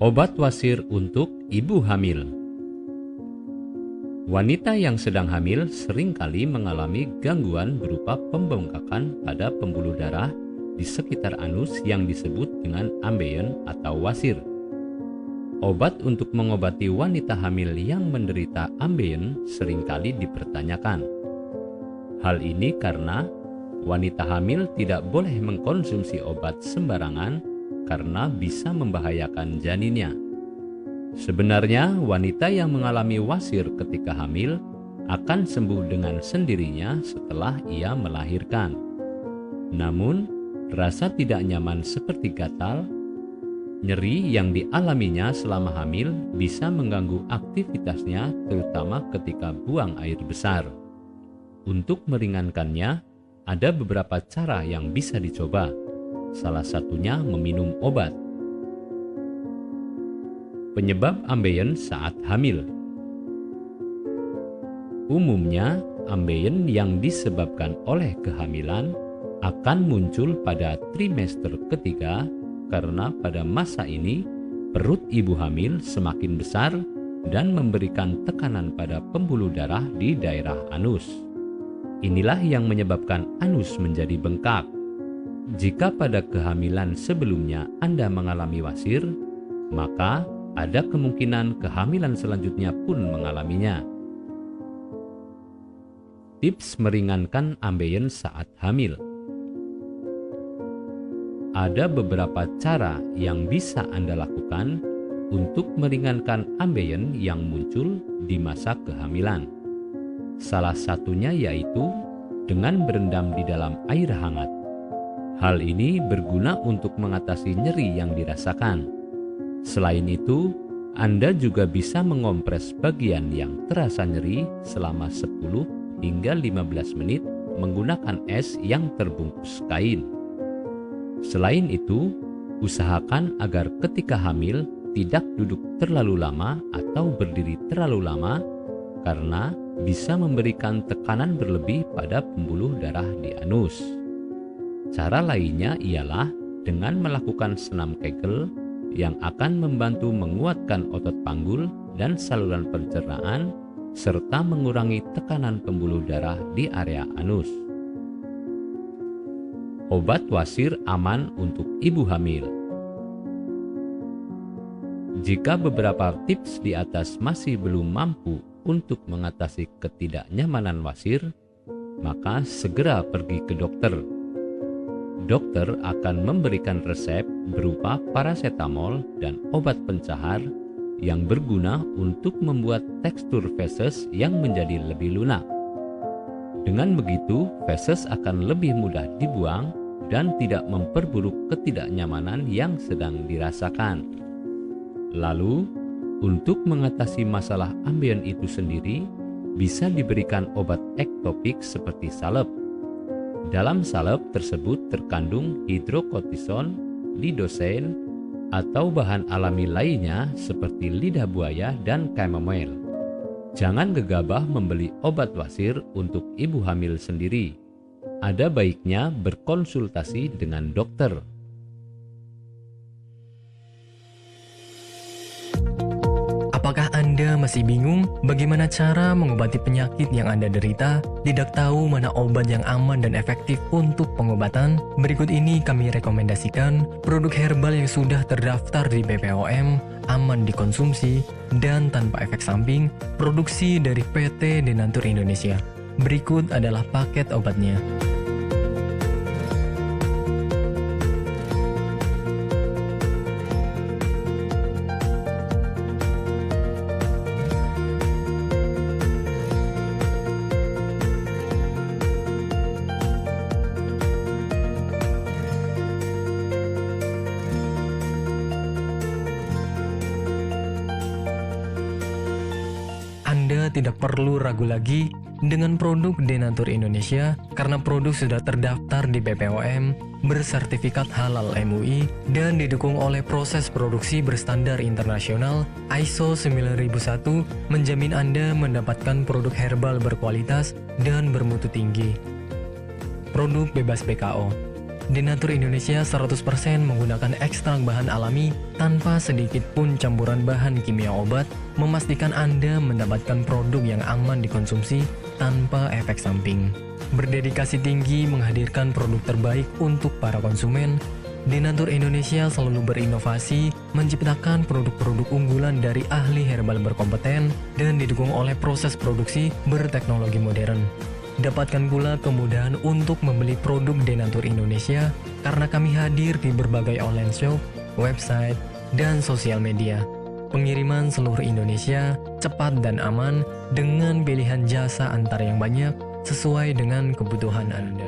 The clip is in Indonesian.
Obat wasir untuk ibu hamil. Wanita yang sedang hamil seringkali mengalami gangguan berupa pembengkakan pada pembuluh darah di sekitar anus yang disebut dengan ambeien atau wasir. Obat untuk mengobati wanita hamil yang menderita ambeien seringkali dipertanyakan. Hal ini karena wanita hamil tidak boleh mengkonsumsi obat sembarangan karena bisa membahayakan janinnya. Sebenarnya, wanita yang mengalami wasir ketika hamil akan sembuh dengan sendirinya setelah ia melahirkan. Namun, rasa tidak nyaman seperti gatal, nyeri yang dialaminya selama hamil bisa mengganggu aktivitasnya, terutama ketika buang air besar. Untuk meringankannya, ada beberapa cara yang bisa dicoba. Salah satunya meminum obat. Penyebab ambeien saat hamil. Umumnya, ambeien yang disebabkan oleh kehamilan akan muncul pada trimester ketiga karena pada masa ini perut ibu hamil semakin besar dan memberikan tekanan pada pembuluh darah di daerah anus. Inilah yang menyebabkan anus menjadi bengkak. Jika pada kehamilan sebelumnya Anda mengalami wasir, maka ada kemungkinan kehamilan selanjutnya pun mengalaminya. Tips meringankan ambeien saat hamil. Ada beberapa cara yang bisa Anda lakukan untuk meringankan ambeien yang muncul di masa kehamilan. Salah satunya yaitu dengan berendam di dalam air hangat. Hal ini berguna untuk mengatasi nyeri yang dirasakan. Selain itu, Anda juga bisa mengompres bagian yang terasa nyeri selama 10 hingga 15 menit menggunakan es yang terbungkus kain. Selain itu, usahakan agar ketika hamil tidak duduk terlalu lama atau berdiri terlalu lama karena bisa memberikan tekanan berlebih pada pembuluh darah di anus. Cara lainnya ialah dengan melakukan senam Kegel yang akan membantu menguatkan otot panggul dan saluran pencernaan serta mengurangi tekanan pembuluh darah di area anus. Obat wasir aman untuk ibu hamil. Jika beberapa tips di atas masih belum mampu untuk mengatasi ketidaknyamanan wasir, maka segera pergi ke dokter. Dokter akan memberikan resep berupa paracetamol dan obat pencahar yang berguna untuk membuat tekstur feses yang menjadi lebih lunak. Dengan begitu, feses akan lebih mudah dibuang dan tidak memperburuk ketidaknyamanan yang sedang dirasakan. Lalu, untuk mengatasi masalah ambeien itu sendiri, bisa diberikan obat ektopik seperti salep. Dalam salep tersebut terkandung hidrokortison, lidocaine, atau bahan alami lainnya seperti lidah buaya dan chamomile. Jangan gegabah membeli obat wasir untuk ibu hamil sendiri. Ada baiknya berkonsultasi dengan dokter. Apakah Anda masih bingung bagaimana cara mengobati penyakit yang Anda derita? Tidak tahu mana obat yang aman dan efektif untuk pengobatan? Berikut ini kami rekomendasikan produk herbal yang sudah terdaftar di BPOM, aman dikonsumsi, dan tanpa efek samping, produksi dari PT Denatur Indonesia. Berikut adalah paket obatnya. Anda tidak perlu ragu lagi dengan produk Denatur Indonesia karena produk sudah terdaftar di BPOM, bersertifikat halal MUI, dan didukung oleh proses produksi berstandar internasional ISO 9001, menjamin Anda mendapatkan produk herbal berkualitas dan bermutu tinggi. Produk bebas BKO. Denatur Indonesia 100% menggunakan ekstrak bahan alami tanpa sedikit pun campuran bahan kimia obat, memastikan Anda mendapatkan produk yang aman dikonsumsi tanpa efek samping. Berdedikasi tinggi menghadirkan produk terbaik untuk para konsumen, Denatur Indonesia selalu berinovasi, menciptakan produk-produk unggulan dari ahli herbal berkompeten dan didukung oleh proses produksi berteknologi modern. Dapatkan pula kemudahan untuk membeli produk Denatur Indonesia karena kami hadir di berbagai online shop, website, dan sosial media. Pengiriman seluruh Indonesia cepat dan aman dengan pilihan jasa antar yang banyak sesuai dengan kebutuhan Anda.